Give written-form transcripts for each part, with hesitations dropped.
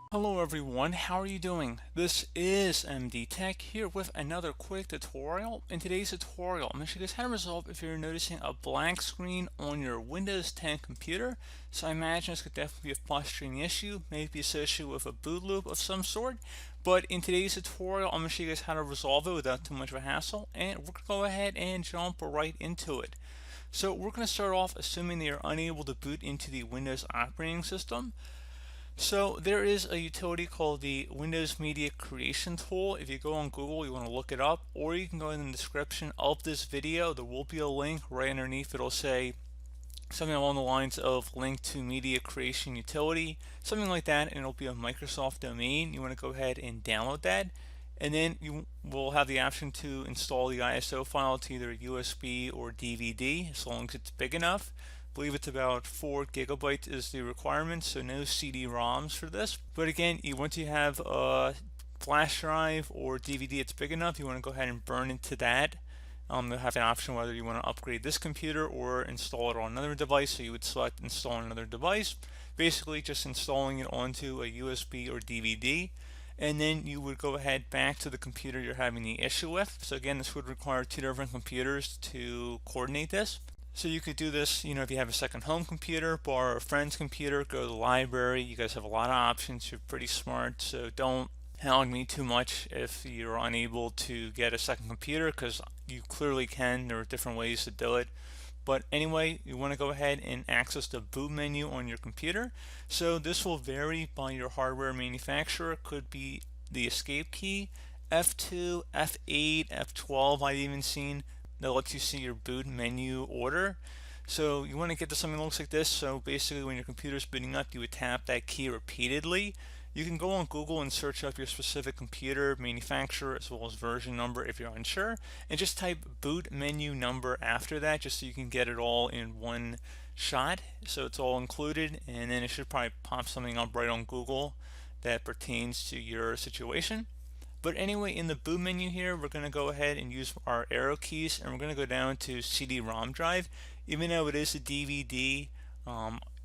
Hello everyone, how are you doing? This is MD Tech here with another quick tutorial. In today's tutorial, I'm going to show you guys how to resolve if you're noticing a blank screen on your Windows 10 computer. So I imagine this could definitely be a frustrating issue, maybe associated with a boot loop of some sort. But in today's tutorial, I'm going to show you guys how to resolve it without too much of a hassle, and we're going to go ahead and jump right into it. So we're going to start off assuming that you're unable to boot into the Windows operating system. So there is a utility called the Windows Media Creation Tool. If you go on Google, you want to look it up, or you can go in the description of this video. There will be a link right underneath. It'll say something along the lines of link to media creation utility, something like that, and it'll be a Microsoft domain. You want to go ahead and download that, and then you will have the option to install the ISO file to either USB or DVD as long as it's big enough. I believe it's about 4 gigabytes is the requirement, so no CD-ROMs for this. But again, once you have a flash drive or DVD it's big enough, you want to go ahead and burn into that. You'll have an option whether you want to upgrade this computer or install it on another device. So you would select install on another device, basically just installing it onto a USB or DVD. And then you would go ahead back to the computer you're having the issue with. So again, this would require 2 different computers to coordinate this. So you could do this, if you have a second home computer, borrow a friend's computer, go to the library. You guys have a lot of options. You're pretty smart, so don't hound me too much if you're unable to get a second computer, because you clearly can. There are different ways to do it. But anyway, you want to go ahead and access the boot menu on your computer. So this will vary by your hardware manufacturer. It could be the escape key, F2, F8, F12 I've even seen that lets you see your boot menu order. So you want to get to something that looks like this. So basically when your computer's booting up, you would tap that key repeatedly. You can go on Google and search up your specific computer manufacturer as well as version number if you're unsure, and just type boot menu number after that just so you can get it all in one shot. So it's all included, and then it should probably pop something up right on Google that pertains to your situation. But anyway, in the boot menu here, we're going to go ahead and use our arrow keys, and we're going to go down to CD-ROM drive. Even though it is a DVD,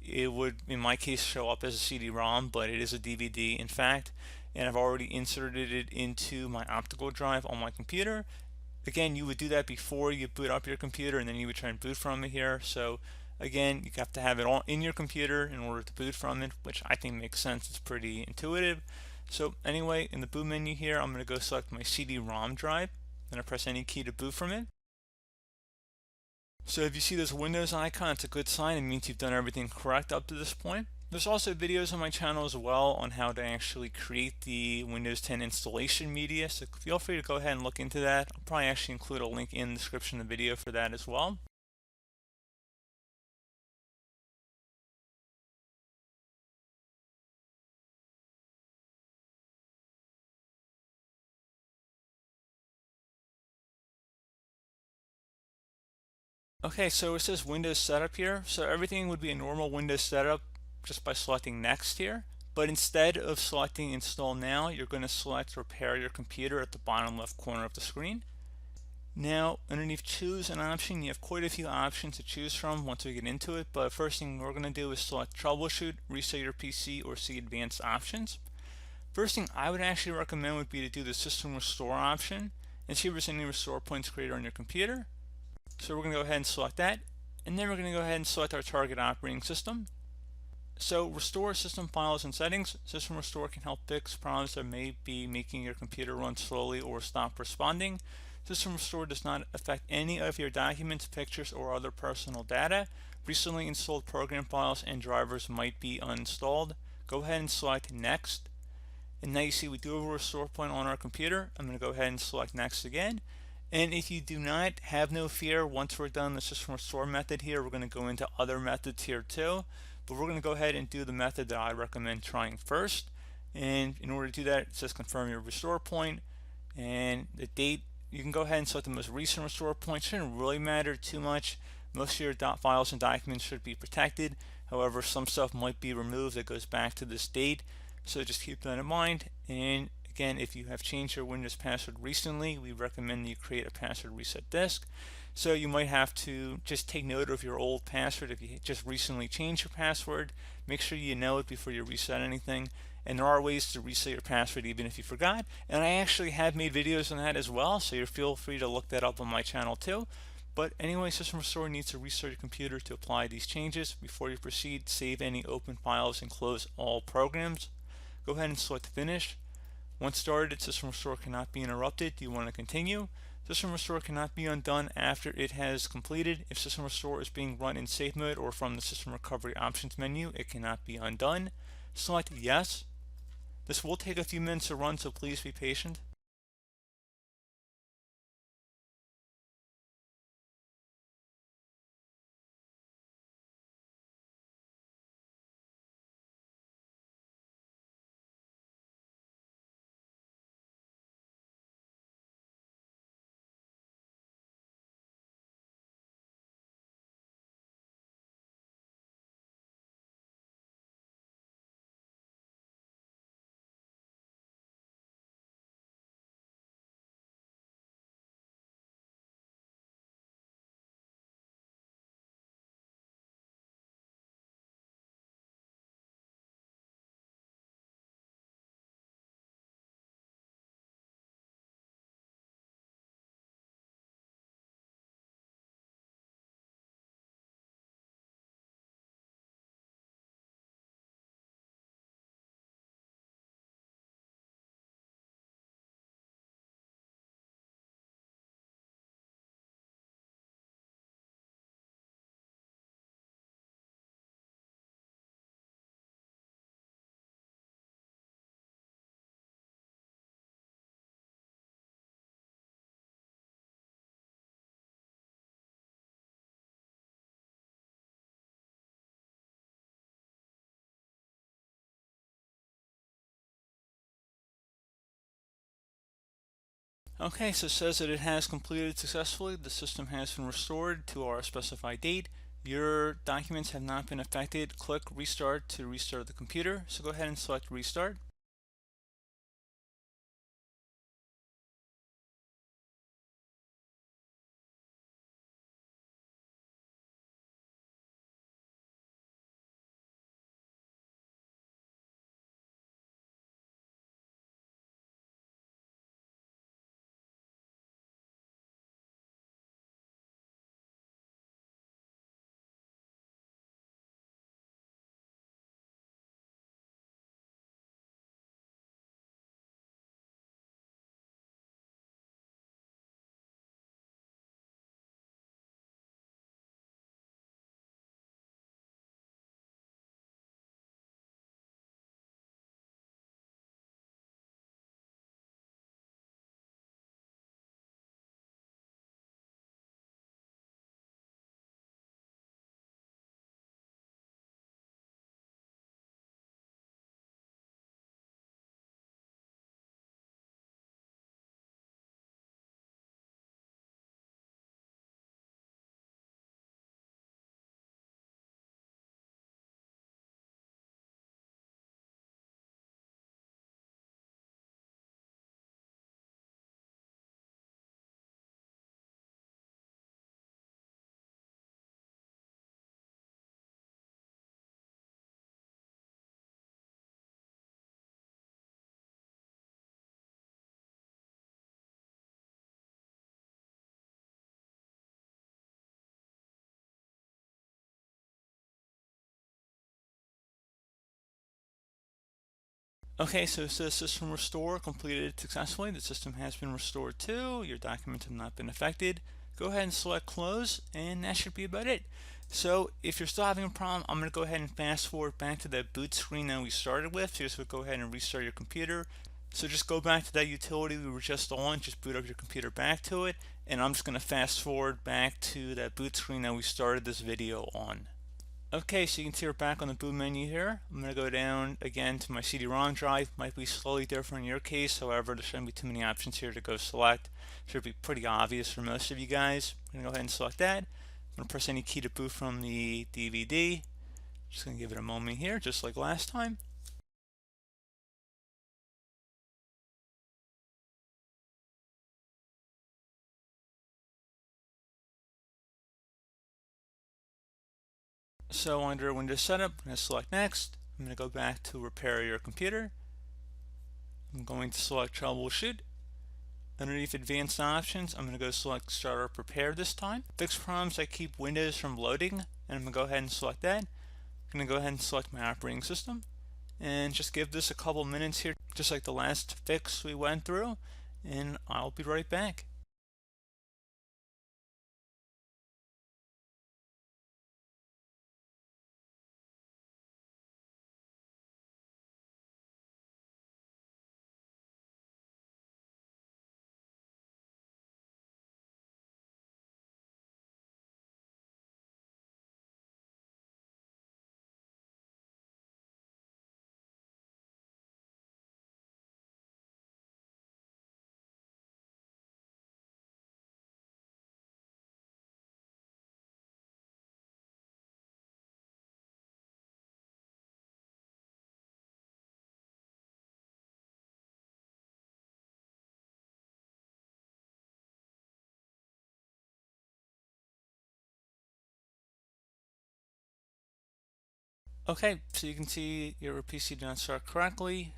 it would, in my case, show up as a CD-ROM, but it is a DVD, in fact, and I've already inserted it into my optical drive on my computer. Again, you would do that before you boot up your computer, and then you would try and boot from it here. So again, you have to have it all in your computer in order to boot from it, which I think makes sense. It's pretty intuitive. So anyway, in the boot menu here, I'm going to go select my CD-ROM drive, then I press any key to boot from it. So if you see this Windows icon, it's a good sign. It means you've done everything correct up to this point. There's also videos on my channel as well on how to actually create the Windows 10 installation media, so feel free to go ahead and look into that. I'll probably actually include a link in the description of the video for that as well. Okay, so it says Windows Setup here. So everything would be a normal Windows setup just by selecting Next here. But instead of selecting Install Now, you're going to select Repair Your Computer at the bottom left corner of the screen. Now, underneath Choose an option, you have quite a few options to choose from once we get into it. But first thing we're going to do is select Troubleshoot, Reset Your PC, or see Advanced Options. First thing I would actually recommend would be to do the System Restore option and see if there's any restore points created on your computer. So we're going to go ahead and select that, and then we're going to go ahead and select our target operating system. So restore system files and settings. System restore can help fix problems that may be making your computer run slowly or stop responding. System restore does not affect any of your documents, pictures, or other personal data. Recently installed program files and drivers might be uninstalled. Go ahead and select next. And now you see we do have a restore point on our computer. I'm going to go ahead and select next again. And if you do not, have no fear. Once we're done the system restore method here, we're going to go into other methods here too. But we're going to go ahead and do the method that I recommend trying first. And in order to do that, it says confirm your restore point and the date. You can go ahead and select the most recent restore point. It shouldn't really matter too much. Most of your files and documents should be protected. However, some stuff might be removed that goes back to this date. So just keep that in mind. And again, if you have changed your Windows password recently, we recommend you create a password reset disk. So you might have to just take note of your old password if you just recently changed your password. Make sure you know it before you reset anything. and there are ways to reset your password even if you forgot, and I actually have made videos on that as well, so you feel free to look that up on my channel too. But anyway, System Restore needs to restart your computer to apply these changes. Before you proceed, save any open files and close all programs. Go ahead and select Finish. Once started, System Restore cannot be interrupted. Do you want to continue? System Restore cannot be undone after it has completed. If System Restore is being run in safe mode or from the System Recovery Options menu, it cannot be undone. Select Yes. This will take a few minutes to run, so please be patient. Okay, so it says that it has completed successfully. The system has been restored to our specified date. Your documents have not been affected. Click Restart to restart the computer. So go ahead and select Restart. Okay, so it says System Restore completed successfully. The system has been restored too. Your documents have not been affected. Go ahead and select Close, and that should be about it. So if you're still having a problem, I'm going to go ahead and fast forward back to that boot screen that we started with. So just go ahead and restart your computer. So just go back to that utility we were just on, just boot up your computer back to it, and I'm just going to fast forward back to that boot screen that we started this video on. Okay, so you can see we're back on the boot menu here. I'm going to go down again to my CD-ROM drive. Might be slightly different in your case, however, there shouldn't be too many options here to go select. Should be pretty obvious for most of you guys. I'm going to go ahead and select that. I'm going to press any key to boot from the DVD. Just going to give it a moment here, just like last time. So under Windows Setup, I'm going to select Next. I'm going to go back to repair your computer. I'm going to select Troubleshoot. Underneath Advanced Options, I'm going to go select Startup Repair this time. Fix problems that keep Windows from loading, and I'm going to go ahead and select that. I'm going to go ahead and select my operating system, and just give this a couple minutes here, just like the last fix we went through, and I'll be right back. Okay, so you can see your PC did not start correctly.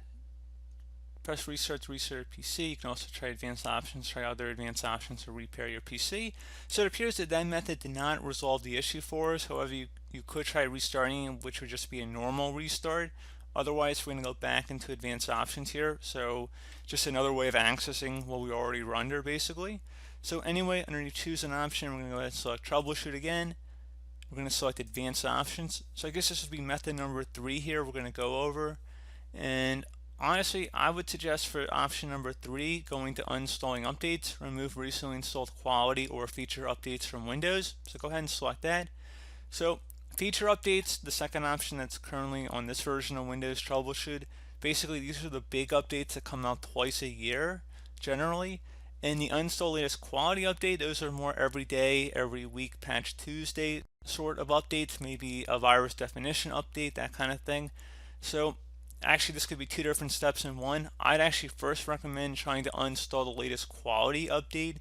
Press restart to restart your PC. You can also try advanced options, try other advanced options to repair your PC. So it appears that that method did not resolve the issue for us. However, you could try restarting, which would just be a normal restart. Otherwise, we're going to go back into advanced options here. So just another way of accessing what we already were under, basically. So anyway, underneath choose an option, we're going to go ahead and select troubleshoot again. We're going to select advanced options. So I guess this would be method number 3 here we're going to go over. And honestly, I would suggest for option number 3, going to uninstalling updates, remove recently installed quality or feature updates from Windows. So go ahead and select that. So feature updates, the second option that's currently on this version of Windows Troubleshoot. Basically, these are the big updates that come out twice a year, generally. And the uninstall latest quality update, those are more every day, every week, patch Tuesday sort of updates, maybe a virus definition update, that kind of thing. So actually, this could be 2 different steps in one. I'd actually first recommend trying to uninstall the latest quality update,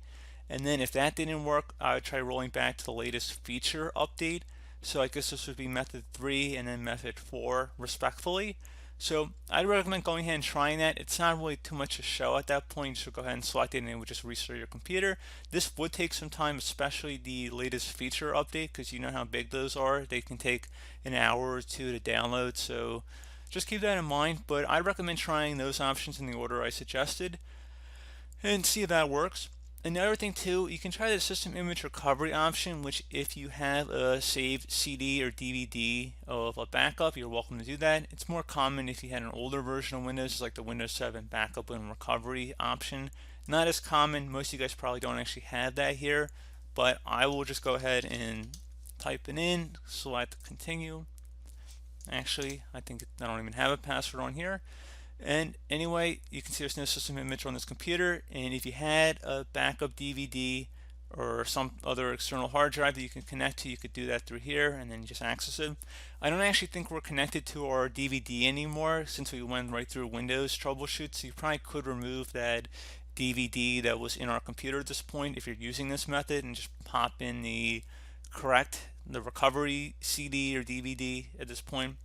and then if that didn't work, I would try rolling back to the latest feature update. So I guess this would be method 3 and then method 4 respectfully. So I'd recommend going ahead and trying that. It's not really too much to show at that point. So go ahead and select it and it would just restart your computer. This would take some time, especially the latest feature update, because you know how big those are. They can take an hour or two to download. So just keep that in mind, but I recommend trying those options in the order I suggested and see if that works. Another thing too, you can try the system image recovery option, which if you have a saved CD or DVD of a backup, you're welcome to do that. It's more common if you had an older version of Windows, like the Windows 7 backup and recovery option. Not as common, most of you guys probably don't actually have that here, but I will just go ahead and type it in, select continue. Actually, I think I don't even have a password on here. And anyway, you can see there's no system image on this computer, and if you had a backup DVD or some other external hard drive that you can connect to, you could do that through here and then just access it. I don't actually think we're connected to our DVD anymore since we went right through Windows Troubleshoot, so you probably could remove that DVD that was in our computer at this point if you're using this method and just pop in the recovery CD or DVD at this point.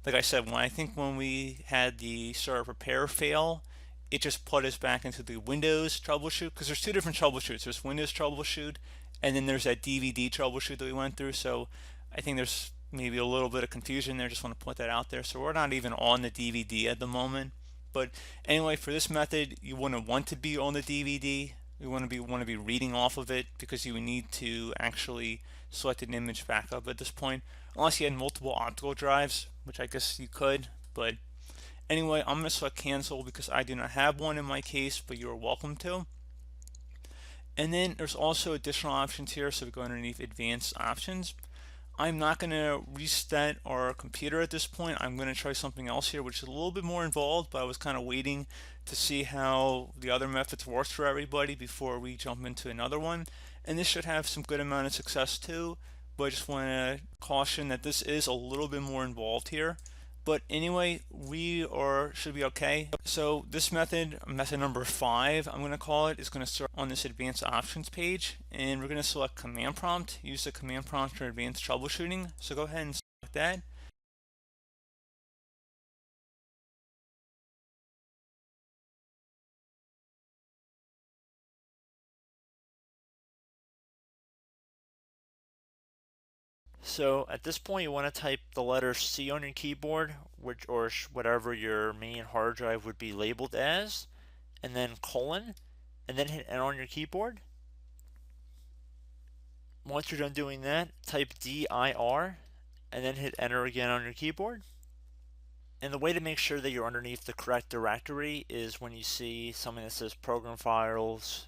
Like I said, when we had the startup repair fail, it just put us back into the Windows troubleshoot, because there's 2 different troubleshoots. There's Windows troubleshoot, and then there's that DVD troubleshoot that we went through. So I think there's maybe a little bit of confusion there. Just want to put that out there. So we're not even on the DVD at the moment. But anyway, for this method, you wouldn't want to be on the DVD. You want to be reading off of it, because you would need to actually select an image backup at this point, unless you had multiple optical drives, which I guess you could. But anyway, I'm going to select cancel because I do not have one in my case, but you are welcome to. And then there's also additional options here, so we go underneath advanced options. I'm not going to reset our computer at this point. I'm going to try something else here, which is a little bit more involved, but I was kind of waiting to see how the other methods works for everybody before we jump into another one. And this should have some good amount of success too, but I just want to caution that this is a little bit more involved here. But anyway, should be okay. So this method number 5, I'm going to call it, is going to start on this advanced options page, and we're going to select command prompt, use the command prompt for advanced troubleshooting. So go ahead and select that. So at this point, you want to type the letter C on your keyboard, or whatever your main hard drive would be labeled as, and then colon, and then hit Enter on your keyboard. Once you're done doing that, type dir, and then hit Enter again on your keyboard. And the way to make sure that you're underneath the correct directory is when you see something that says program files,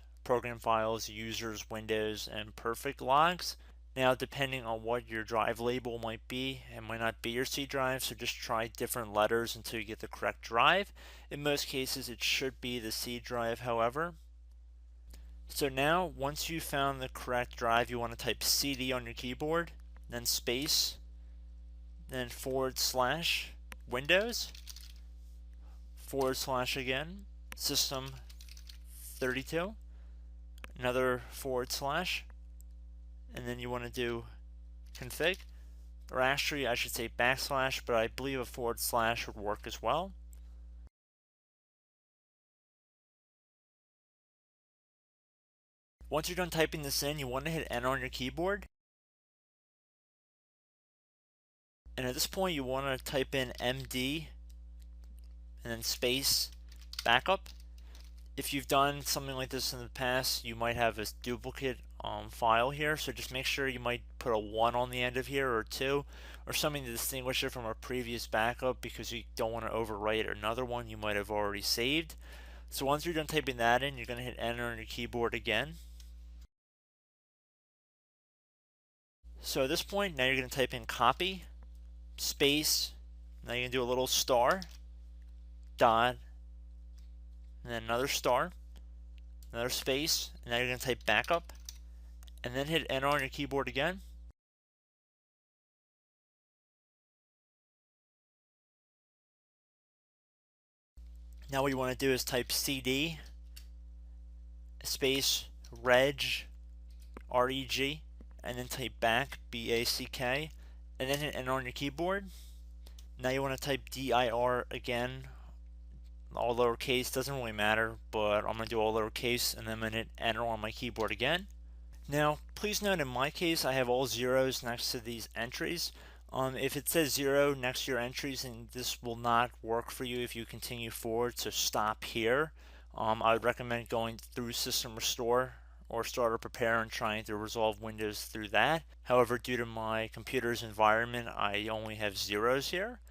users, windows, and perfect logs. Now, depending on what your drive label might be, it might not be your C drive, so just try different letters until you get the correct drive. In most cases, it should be the C drive, however. So now, once you've found the correct drive, you want to type CD on your keyboard, then space, then / Windows, / again, System 32, another /, and then you want to do config, or actually I should say /, but I believe a / would work as well. Once you're done typing this in, you want to hit Enter on your keyboard. And at this point, you want to type in MD and then space backup. If you've done something like this in the past, you might have a duplicate file here, so just make sure you might put a 1 on the end of here, or 2, or something to distinguish it from a previous backup, because you don't want to overwrite another one you might have already saved. So once you're done typing that in, you're going to hit Enter on your keyboard again. So at this point, now you're going to type in copy, space, now you're going to do a little star, dot, and then another star, another space, and now you're going to type backup, and then hit Enter on your keyboard again. Now what you want to do is type CD space reg, R-E-G, and then type back, B-A-C-K, and then hit Enter on your keyboard. Now you want to type dir again, all lowercase, doesn't really matter, but I'm going to do all lowercase, and then I'm going to hit Enter on my keyboard again. Now, please note in my case, I have all zeros next to these entries. If it says 0 next to your entries, then this will not work for you if you continue forward, so stop here. I would recommend going through System Restore or Starter Prepare and trying to resolve Windows through that. However, due to my computer's environment, I only have zeros here.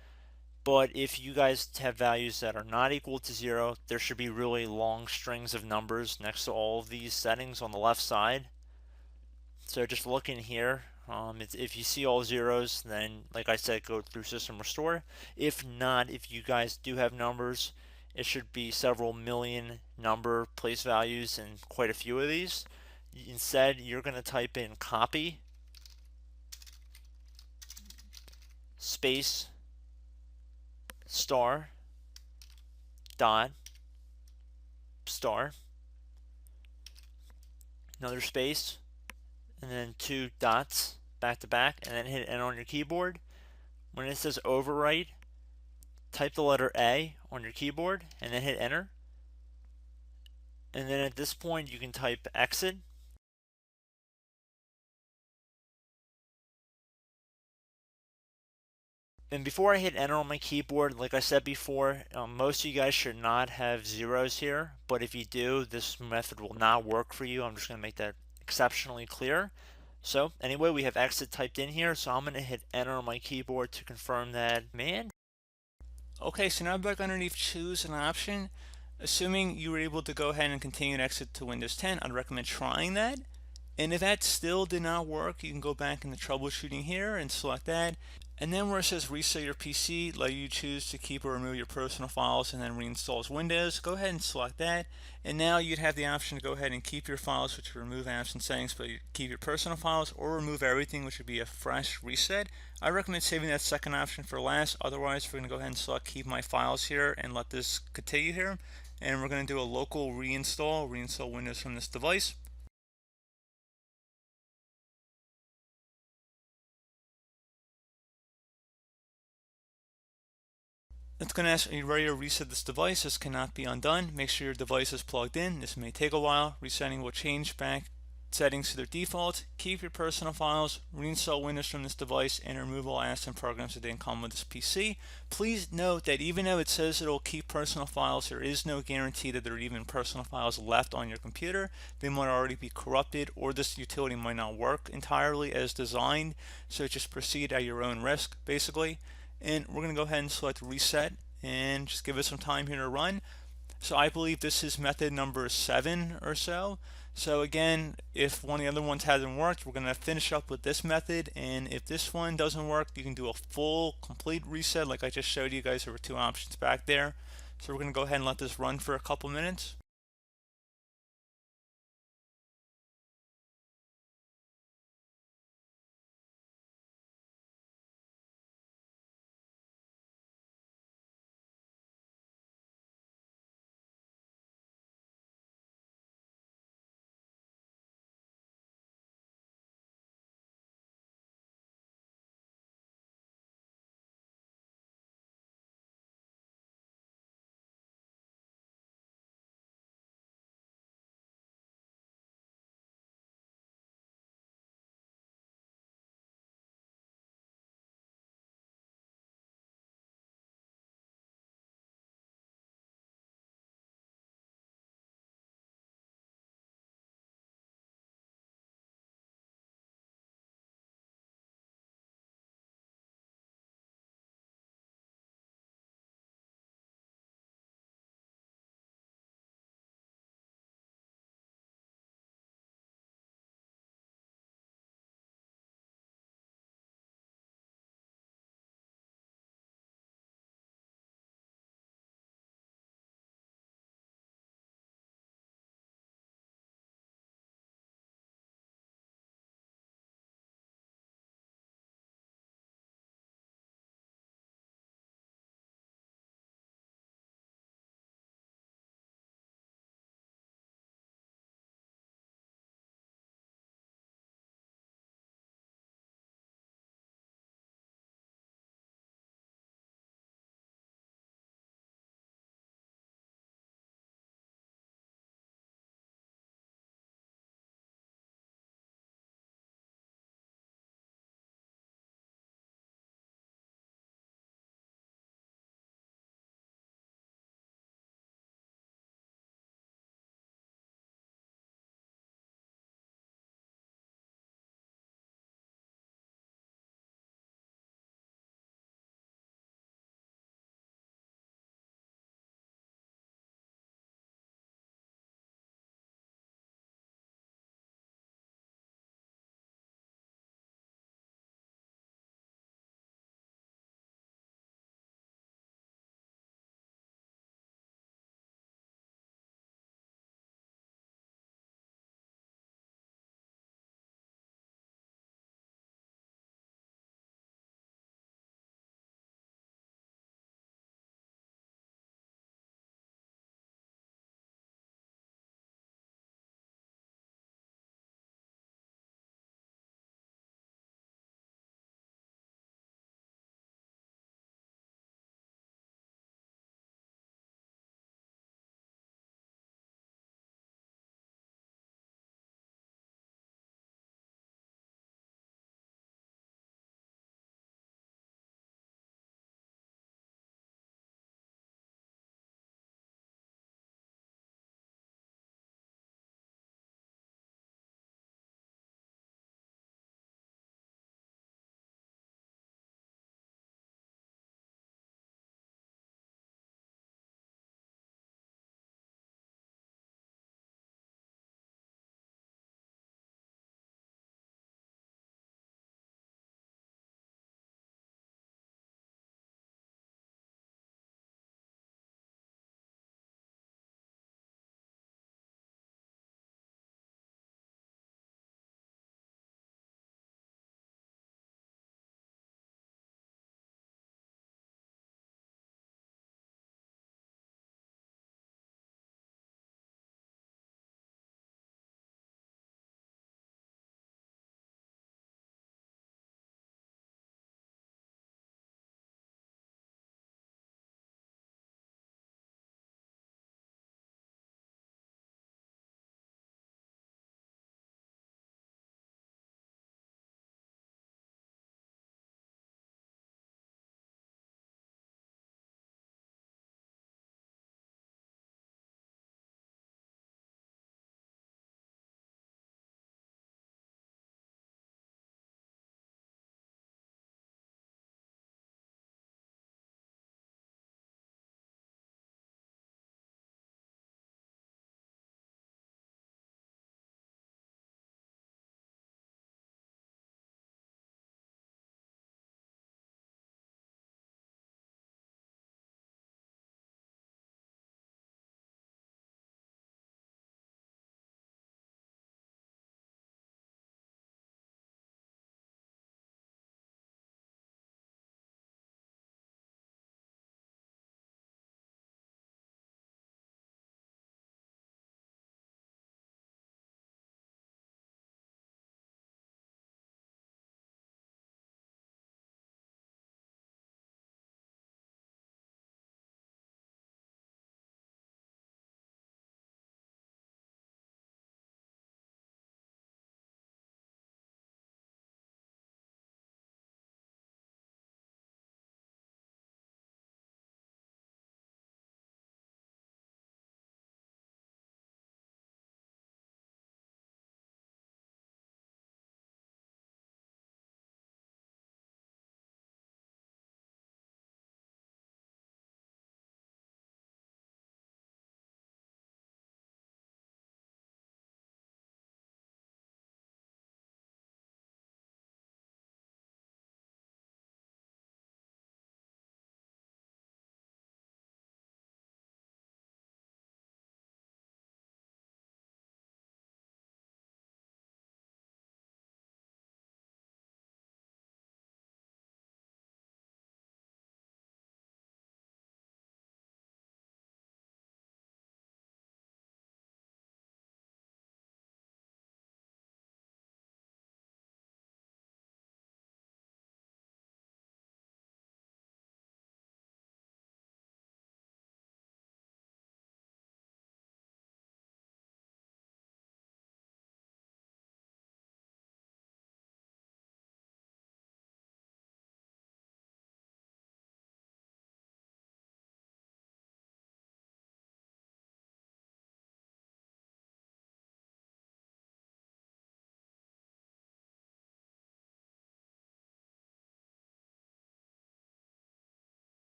But if you guys have values that are not equal to 0, there should be really long strings of numbers next to all of these settings on the left side. So just look in here. If you see all zeros, then like I said, go through System Restore. If not, if you guys do have numbers, it should be several million number place values and quite a few of these. Instead, you're going to type in copy space star dot star, another space, and then 2 dots back to back, and then hit Enter on your keyboard. When it says overwrite, type the letter A on your keyboard and then hit Enter. And then at this point, you can type exit. And before I hit Enter on my keyboard, like I said before, most of you guys should not have zeros here, but if you do, this method will not work for you. I'm just going to make that exceptionally clear. So anyway, we have exit typed in here, so I'm going to hit Enter on my keyboard to confirm that command. Okay, so now back underneath choose an option. Assuming you were able to go ahead and continue to exit to Windows 10, I'd recommend trying that. And if that still did not work, you can go back in the troubleshooting here and select that. And then where it says reset your PC, let you choose to keep or remove your personal files and then reinstall Windows. Go ahead and select that. And now you'd have the option to go ahead and keep your files, which would remove apps and settings, but you keep your personal files, or remove everything, which would be a fresh reset. I recommend saving that second option for last. Otherwise, we're going to go ahead and select keep my files here and let this continue here. And we're going to do a local reinstall Windows from this device. It's going to ask, are you ready to reset this device? This cannot be undone. Make sure your device is plugged in. This may take a while. Resetting will change back settings to their default, keep your personal files, reinstall Windows from this device, and remove all apps and programs that didn't come with this PC. Please note that even though it says it'll keep personal files, there is no guarantee that there are even personal files left on your computer. They might already be corrupted, or this utility might not work entirely as designed, so just proceed at your own risk, basically. And we're going to go ahead and select reset and just give it some time here to run. So I believe this is method number 7 or so. So again, if one of the other ones hasn't worked, we're going to finish up with this method. And if this one doesn't work, you can do a full, complete reset like I just showed you guys. There were 2 options back there. So we're going to go ahead and let this run for a couple minutes.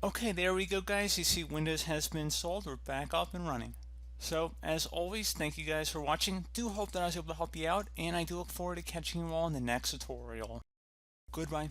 Okay, there we go, guys. You see Windows has been installed. We're back up and running. So, as always, thank you guys for watching. Do hope that I was able to help you out, and I do look forward to catching you all in the next tutorial. Goodbye.